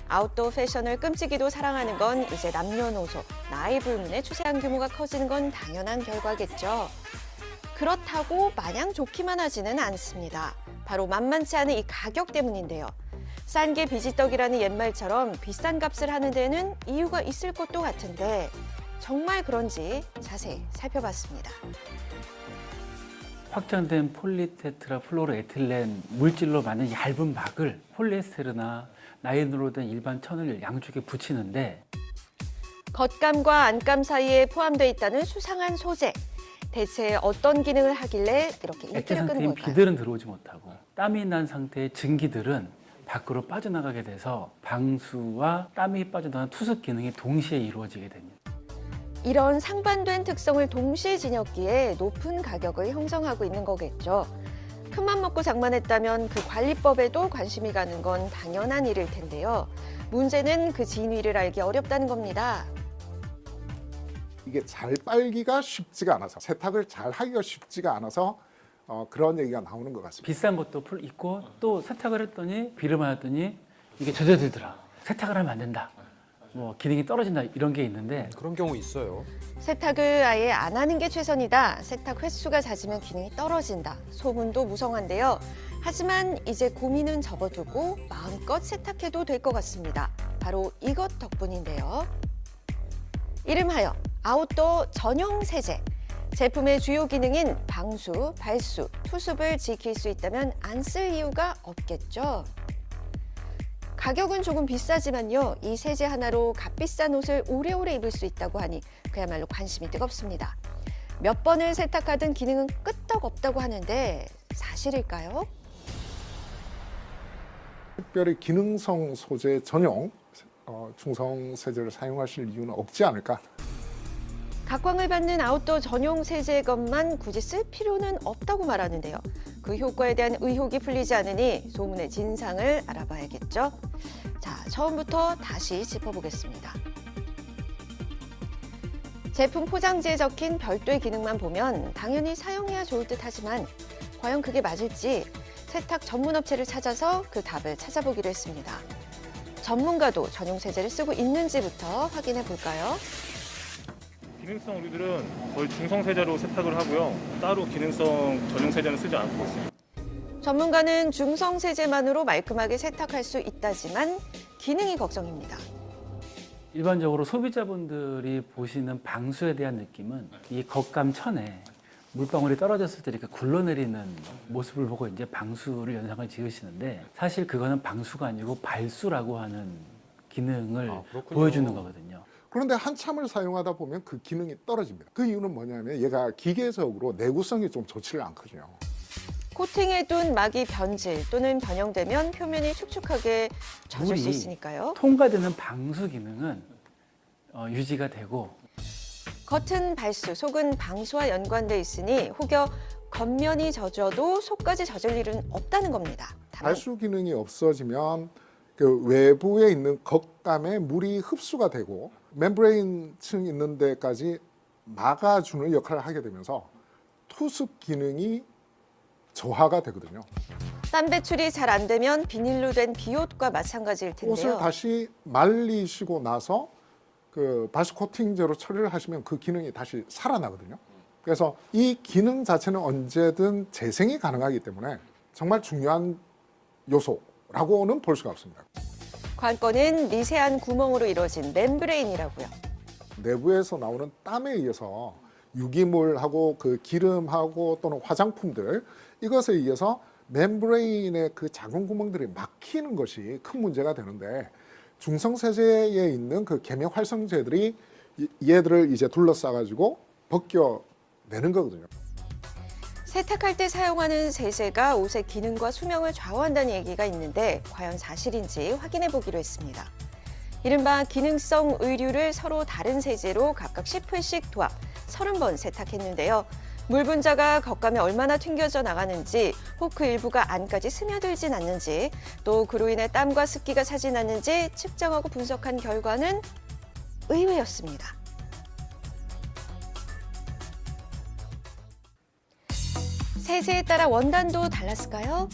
아웃도어 패션을 끔찍이도 사랑하는 건 이제 남녀노소, 나이 불문의 추세한 규모가 커지는 건 당연한 결과겠죠. 그렇다고 마냥 좋기만 하지는 않습니다. 바로 만만치 않은 이 가격 때문인데요. 싼 게 비지떡이라는 옛말처럼 비싼 값을 하는 데는 이유가 있을 것도 같은데 정말 그런지 자세히 살펴봤습니다. 확장된 폴리테트라플로로에틸렌 물질로 만든 얇은 막을 폴리에스테르나 나일론으로 된 일반 천을 양쪽에 붙이는데 겉감과 안감 사이에 포함되어 있다는 수상한 소재. 대체 어떤 기능을 하길래 이렇게 액체 인기를 끄는 상태인 걸까요? 비들은 들어오지 못하고 땀이 난 상태의 증기들은 밖으로 빠져나가게 돼서 방수와 땀이 빠져나가는 투습 기능이 동시에 이루어지게 됩니다. 이런 상반된 특성을 동시에 지녔기에 높은 가격을 형성하고 있는 거겠죠. 큰맘 먹고 장만했다면 그 관리법에도 관심이 가는 건 당연한 일일 텐데요. 문제는 그 진위를 알기 어렵다는 겁니다. 이게 잘 빨기가 쉽지가 않아서 세탁을 잘 하기가 쉽지가 않아서 그런 얘기가 나오는 것 같습니다. 비싼 것도 있고 또 세탁을 했더니 비를 맞았더니 이게 젖어들더라. 세탁을 하면 안 된다. 뭐 기능이 떨어진다 이런 게 있는데 그런 경우 있어요. 세탁을 아예 안 하는 게 최선이다. 세탁 횟수가 잦으면 기능이 떨어진다. 소문도 무성한데요. 하지만 이제 고민은 접어두고 마음껏 세탁해도 될 것 같습니다. 바로 이것 덕분인데요. 이름하여 아웃도어 전용 세제. 제품의 주요 기능인 방수, 발수, 투습을 지킬 수 있다면 안 쓸 이유가 없겠죠. 가격은 조금 비싸지만요. 이 세제 하나로 값비싼 옷을 오래오래 입을 수 있다고 하니 그야말로 관심이 뜨겁습니다. 몇 번을 세탁하든 기능은 끄떡없다고 하는데 사실일까요? 특별히 기능성 소재 전용 중성 세제를 사용하실 이유는 없지 않을까? 각광을 받는 아웃도어 전용 세제의 것만 굳이 쓸 필요는 없다고 말하는데요. 그 효과에 대한 의혹이 풀리지 않으니 소문의 진상을 알아봐야겠죠. 자, 처음부터 다시 짚어보겠습니다. 제품 포장지에 적힌 별도의 기능만 보면 당연히 사용해야 좋을 듯 하지만 과연 그게 맞을지 세탁 전문 업체를 찾아서 그 답을 찾아보기로 했습니다. 전문가도 전용 세제를 쓰고 있는지부터 확인해 볼까요? 기능성 우리들은 거의 중성 세제로 세탁을 하고요. 따로 기능성 전용 세제는 쓰지 않고 있습니다. 전문가는 중성 세제만으로 말끔하게 세탁할 수 있다지만 기능이 걱정입니다. 일반적으로 소비자분들이 보시는 방수에 대한 느낌은 이 겉감 천에 물방울이 떨어졌을 때 이렇게 굴러내리는 모습을 보고 이제 방수를 연상을 지으시는데 사실 그거는 방수가 아니고 발수라고 하는 기능을 보여주는 거거든요. 그런데 한참을 사용하다 보면 그 기능이 떨어집니다. 그 이유는 뭐냐면 얘가 기계적으로 내구성이 좀 좋지를 않거든요. 코팅해둔 막이 변질 또는 변형되면 표면이 축축하게 젖을 수 물이 있으니까요. 통과되는 방수 기능은 유지가 되고 겉은 발수, 속은 방수와 연관돼 있으니 혹여 겉면이 젖어도 속까지 젖을 일은 없다는 겁니다. 발수 기능이 없어지면 그 외부에 있는 겉감에 물이 흡수가 되고 멤브레인층 있는 데까지 막아주는 역할을 하게 되면서 투습 기능이 저하가 되거든요. 땀 배출이 잘 안 되면 비닐로 된 비옷과 마찬가지일 텐데요. 옷을 다시 말리시고 나서 그 바스 코팅제로 처리를 하시면 그 기능이 다시 살아나거든요. 그래서 이 기능 자체는 언제든 재생이 가능하기 때문에 정말 중요한 요소라고는 볼 수가 없습니다. 관건은 미세한 구멍으로 이루어진 멤브레인이라고요. 내부에서 나오는 땀에 의해서 유기물하고 그 기름하고 또는 화장품들 이것에 의해서 멤브레인의 그 작은 구멍들이 막히는 것이 큰 문제가 되는데 중성세제에 있는 그 계면 활성제들이 얘들을 이제 둘러싸가지고 벗겨내는 거거든요. 세탁할 때 사용하는 세제가 옷의 기능과 수명을 좌우한다는 얘기가 있는데 과연 사실인지 확인해 보기로 했습니다. 이른바 기능성 의류를 서로 다른 세제로 각각 10회씩 도합 30번 세탁했는데요. 물 분자가 겉감에 얼마나 튕겨져 나가는지 혹 그 일부가 안까지 스며들진 않는지 또 그로 인해 땀과 습기가 차진 않는지 측정하고 분석한 결과는 의외였습니다. 세제에 따라 원단도 달랐을까요?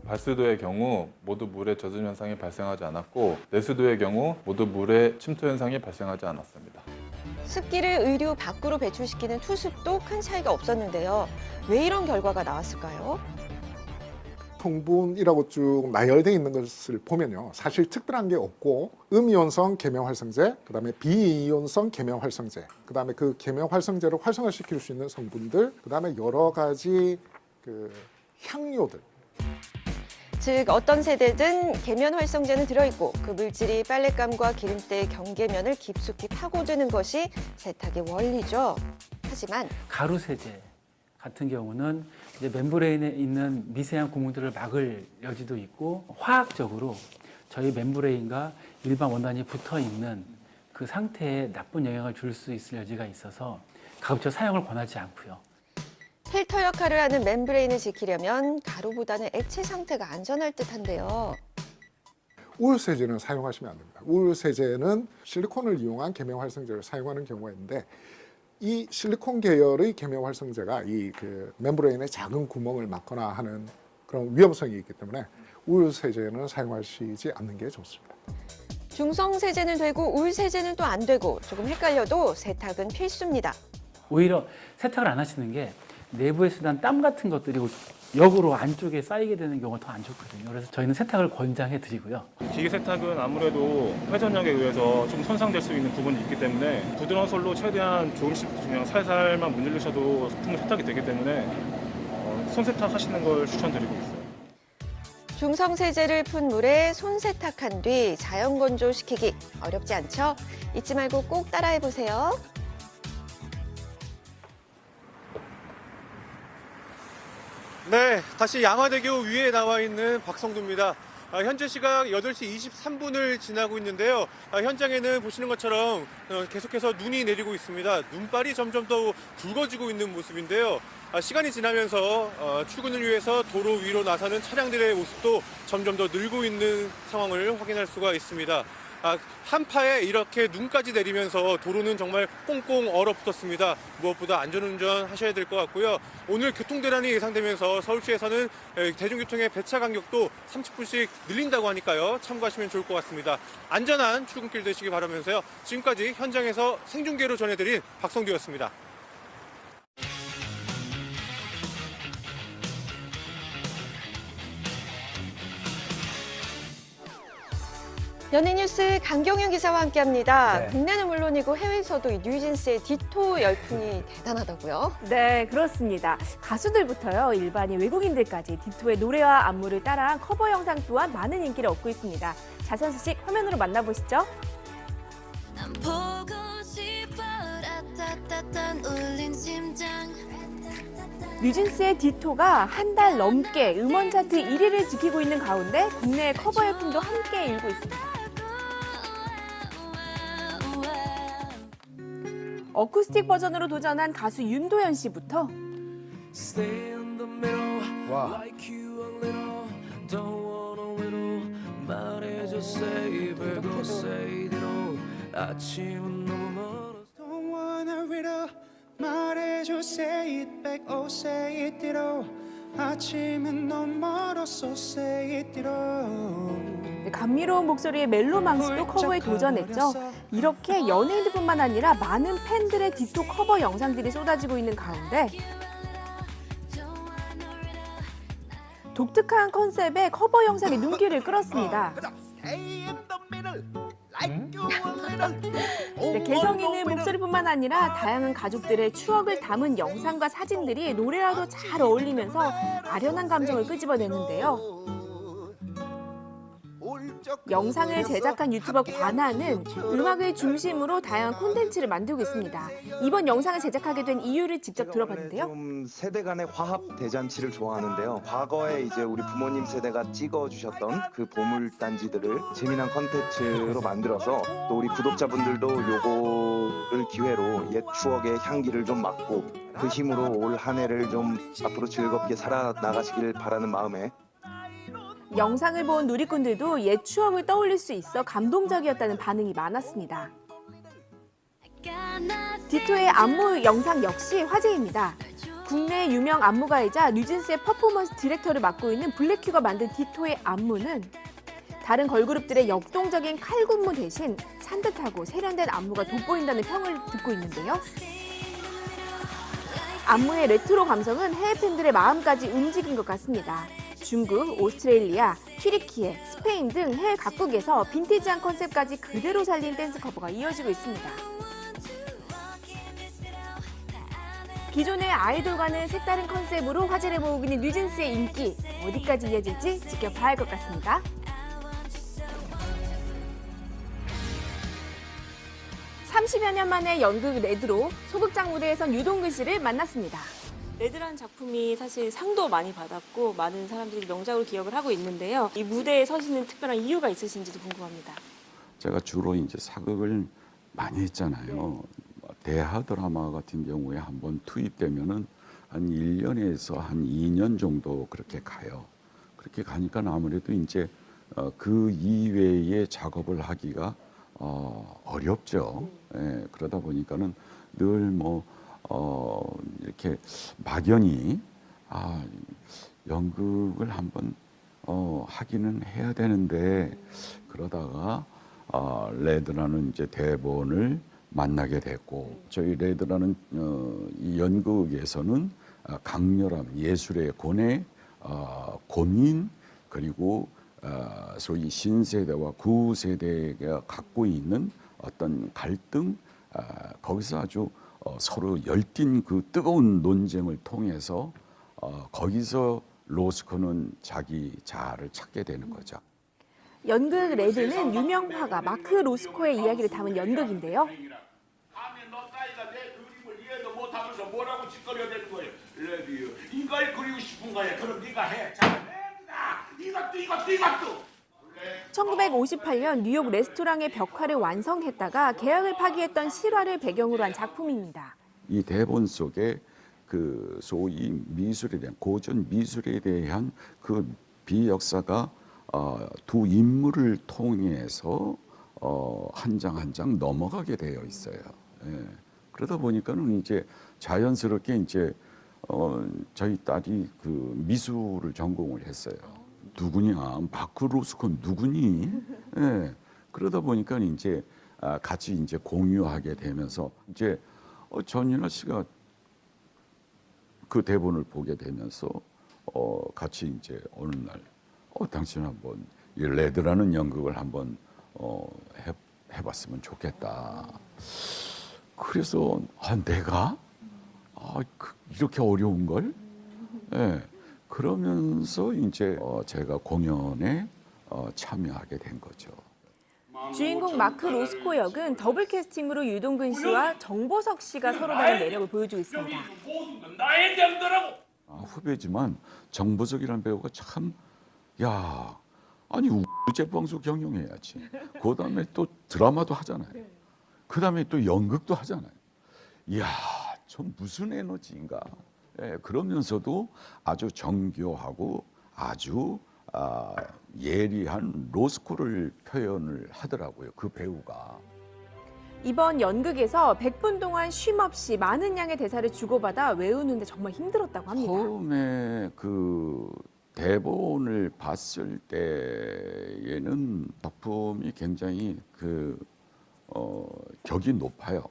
발수도의 경우 모두 물의 젖은 현상이 발생하지 않았고 내수도의 경우 모두 물의 침투 현상이 발생하지 않았습니다. 습기를 의류 밖으로 배출시키는 투습도 큰 차이가 없었는데요. 왜 이런 결과가 나왔을까요? 성분이라고 쭉 나열되어 있는 것을 보면요. 사실 특별한 게 없고 음이온성 계면 활성제, 그다음에 비이온성 계면 활성제, 그다음에 그 계면 활성제를 활성화시킬 수 있는 성분들, 그다음에 여러 가지 그 향료들. 즉 어떤 세대든 계면 활성제는 들어있고 그 물질이 빨랫감과 기름때의 경계면을 깊숙이 파고드는 것이 세탁의 원리죠. 하지만 가루 세제 같은 경우는 이제 멤브레인에 있는 미세한 구멍들을 막을 여지도 있고 화학적으로 저희 멤브레인과 일반 원단이 붙어 있는 그 상태에 나쁜 영향을 줄 수 있을 여지가 있어서 가급적 사용을 권하지 않고요. 필터 역할을 하는 멤브레인을 지키려면 가루보다는 액체 상태가 안전할 듯한데요. 우울세제는 사용하시면 안 됩니다. 우울세제는 실리콘을 이용한 계면 활성제를 사용하는 경우가 있는데 이 실리콘 계열의 계면 활성제가 이 그 멤브레인의 작은 구멍을 막거나 하는 그런 위험성이 있기 때문에 우울세제는 사용하시지 않는 게 좋습니다. 중성세제는 되고 우울세제는 또 안 되고 조금 헷갈려도 세탁은 필수입니다. 오히려 세탁을 안 하시는 게 내부에서 난 땀 같은 것들이 역으로 안쪽에 쌓이게 되는 경우가 더 안 좋거든요. 그래서 저희는 세탁을 권장해 드리고요. 기계 세탁은 아무래도 회전력에 의해서 좀 손상될 수 있는 부분이 있기 때문에 부드러운 솔로 최대한 조금씩 그냥 살살만 문지르셔도 충분히 세탁이 되기 때문에 손 세탁하시는 걸 추천드리고 있어요. 중성세제를 푼 물에 손 세탁한 뒤 자연 건조시키기 어렵지 않죠? 잊지 말고 꼭 따라해 보세요. 네, 다시 양화대교 위에 나와 있는 박성두입니다. 현재 시각 8시 23분을 지나고 있는데요. 현장에는 보시는 것처럼 계속해서 눈이 내리고 있습니다. 눈발이 점점 더 굵어지고 있는 모습인데요. 시간이 지나면서 출근을 위해서 도로 위로 나서는 차량들의 모습도 점점 더 늘고 있는 상황을 확인할 수가 있습니다. 한파에 이렇게 눈까지 내리면서 도로는 정말 꽁꽁 얼어붙었습니다. 무엇보다 안전운전 하셔야 될 것 같고요. 오늘 교통대란이 예상되면서 서울시에서는 대중교통의 배차 간격도 30분씩 늘린다고 하니까요. 참고하시면 좋을 것 같습니다. 안전한 출근길 되시기 바라면서요. 지금까지 현장에서 생중계로 전해드린 박성두였습니다. 연예뉴스 강경윤 기자와 함께합니다. 네. 국내는 물론이고 해외에서도 이 뉴진스의 디토 열풍이 대단하다고요? 네, 그렇습니다. 가수들부터요, 일반인 외국인들까지 디토의 노래와 안무를 따라한 커버 영상 또한 많은 인기를 얻고 있습니다. 자세한 소식 화면으로 만나보시죠. 난 보고 싶어 라따따딴 울린 심장. 뉴진스의 디토가 한 달 넘게 음원 차트 1위를 지키고 있는 가운데 국내 커버 열풍도 함께 일고 있습니다. 어쿠스틱 버전으로 도전한 가수 윤도현 씨부터 와. 말해줘 say it back oh say it ditto 아침은 너무 멀었어 say it ditto 감미로운 목소리의 멜로망스도 커버에 도전했죠. 이렇게 연예인들뿐만 아니라 많은 팬들의 디토 커버 영상들이 쏟아지고 있는 가운데 독특한 컨셉의 커버 영상이 눈길을 끌었습니다. 네, 개성 있는 목소리뿐만 아니라 다양한 가족들의 추억을 담은 영상과 사진들이 노래와도 잘 어울리면서 아련한 감정을 끄집어내는데요. 영상을 제작한 유튜버 관아는 음악을 중심으로 다양한 콘텐츠를 만들고 있습니다. 이번 영상을 제작하게 된 이유를 직접 들어봤는데요. 좀 세대 간의 화합 대잔치를 좋아하는데요. 과거에 이제 우리 부모님 세대가 찍어주셨던 그 보물단지들을 재미난 컨텐츠로 만들어서 또 우리 구독자분들도 요거를 기회로 옛 추억의 향기를 좀 맡고 그 힘으로 올 한 해를 좀 앞으로 즐겁게 살아나가시길 바라는 마음에 영상을 본 누리꾼들도 옛 추억을 떠올릴 수 있어 감동적이었다는 반응이 많았습니다. 디토의 안무 영상 역시 화제입니다. 국내 유명 안무가이자 뉴진스의 퍼포먼스 디렉터를 맡고 있는 블랙큐가 만든 디토의 안무는 다른 걸그룹들의 역동적인 칼군무 대신 산뜻하고 세련된 안무가 돋보인다는 평을 듣고 있는데요. 안무의 레트로 감성은 해외 팬들의 마음까지 움직인 것 같습니다. 중국, 오스트레일리아, 튀르키예, 스페인 등 해외 각국에서 빈티지한 컨셉까지 그대로 살린 댄스 커버가 이어지고 있습니다. 기존의 아이돌과는 색다른 컨셉으로 화제를 모으고 있는 뉴진스의 인기, 어디까지 이어질지 지켜봐야 할 것 같습니다. (30여 년) 만에 연극 레드로 소극장 무대에선 유동근 씨를 만났습니다. 레드라는 작품이 사실 상도 많이 받았고 많은 사람들이 명작으로 기억을 하고 있는데요. 이 무대에 서시는 특별한 이유가 있으신지도 궁금합니다. 제가 주로 이제 사극을 많이 했잖아요. 대하 드라마 같은 경우에 한번 투입되면은 한 1년에서 한 2년 정도 그렇게 가요. 그렇게 가니까 아무래도 이제 그 이외의 작업을 하기가 어렵죠. 예, 그러다 보니까는 늘 이렇게 막연히 연극을 한번 하기는 해야 되는데 그러다가 레드라는 이제 대본을 만나게 됐고 저희 레드라는 이 연극에서는 강렬함, 예술의 고뇌, 고민 그리고 소위 신세대와 구세대가 갖고 있는 어떤 갈등 거기서 아주 서로 열띤 그 뜨거운 논쟁을 통해서 거기서 로스코는 자기 자아를 찾게 되는 거죠. 연극 레드는 유명 화가 마크 로스코의 이야기를 담은 연극인데요. 못하면서 뭐라고 짓거려야 되는 거예요? 레드, 이걸 그리고 싶은 거야. 그럼 네가 해. 자, 이것도. 1958년 뉴욕 레스토랑의 벽화를 완성했다가 계약을 파기했던 실화를 배경으로 한 작품입니다. 이 대본 속에 그 소위 미술에 대한 고전 미술에 대한 그 비역사가 두 인물을 통해서 한 장 한 장 넘어가게 되어 있어요. 예. 그러다 보니까는 이제 자연스럽게 이제 저희 딸이 그 미술을 전공을 했어요. 누구냐, 마크 로스코 누구니? 예. 그러다 보니까 이제 같이 이제 공유하게 되면서 이제 전윤아 씨가 그 대본을 보게 되면서 같이 이제 어느 날 당신 한번 이 레드라는 연극을 한번 해봤으면 좋겠다. 그래서 내가 이렇게 어려운 걸? 예. 그러면서 이제 제가 공연에 참여하게 된 거죠. 주인공 마크 로스코 역은 더블 캐스팅으로 유동근 씨와 정보석 씨가 서로 다른 매력을 보여주고 있습니다. 나의 장더라고. 후배지만 정보석이라는 배우가 참 우제방송 경영해야지. 그 다음에 또 드라마도 하잖아요. 그 다음에 또 연극도 하잖아요. 이야, 전 무슨 에너지인가. 예, 그러면서도 아주 정교하고 아주 예리한 로스코를 표현을 하더라고요. 그 배우가. 이번 연극에서 100분 동안 쉼 없이 많은 양의 대사를 주고받아 외우는데 정말 힘들었다고 합니다. 처음에 그 대본을 봤을 때에는 작품이 굉장히 격이 높아요.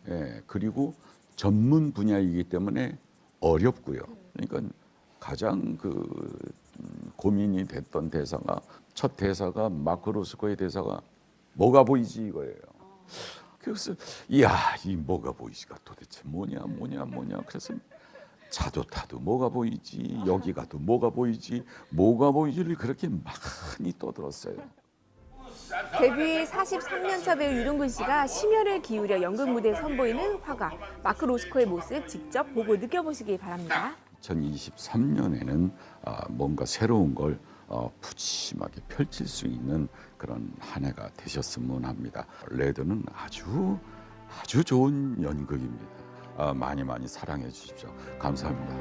예, 그리고 전문 분야이기 때문에 어렵고요. 그러니까 가장 고민이 됐던 대사가 첫 대사가 마크 로스코의 대사가 뭐가 보이지 이거예요. 그래서 이야 이 뭐가 보이지가 도대체 뭐냐. 그래서 자도 타도 뭐가 보이지 여기 가도 뭐가 보이지를 그렇게 많이 떠들었어요. 데뷔 43년차 배우 유동근 씨가 심혈을 기울여 연극 무대에 선보이는 화가 마크 로스코의 모습 직접 보고 느껴보시기 바랍니다. 2023년에는 뭔가 새로운 걸 푸짐하게 펼칠 수 있는 그런 한 해가 되셨으면 합니다. 레드는 아주 좋은 연극입니다. 많이 사랑해 주십시오. 감사합니다.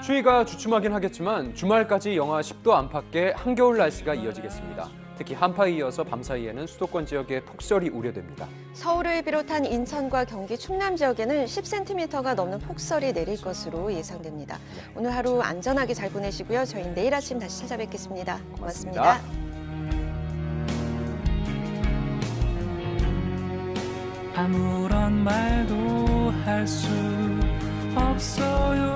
추위가 주춤하긴 하겠지만 주말까지 영하 10도 안팎의 한겨울 날씨가 이어지겠습니다. 특히 한파에 이어서 밤사이에는 수도권 지역에 폭설이 우려됩니다. 서울을 비롯한 인천과 경기 충남 지역에는 10cm가 넘는 폭설이 내릴 것으로 예상됩니다. 오늘 하루 안전하게 잘 보내시고요. 저희는 내일 아침 다시 찾아뵙겠습니다. 고맙습니다. 아무런 말도 할 수 없어요.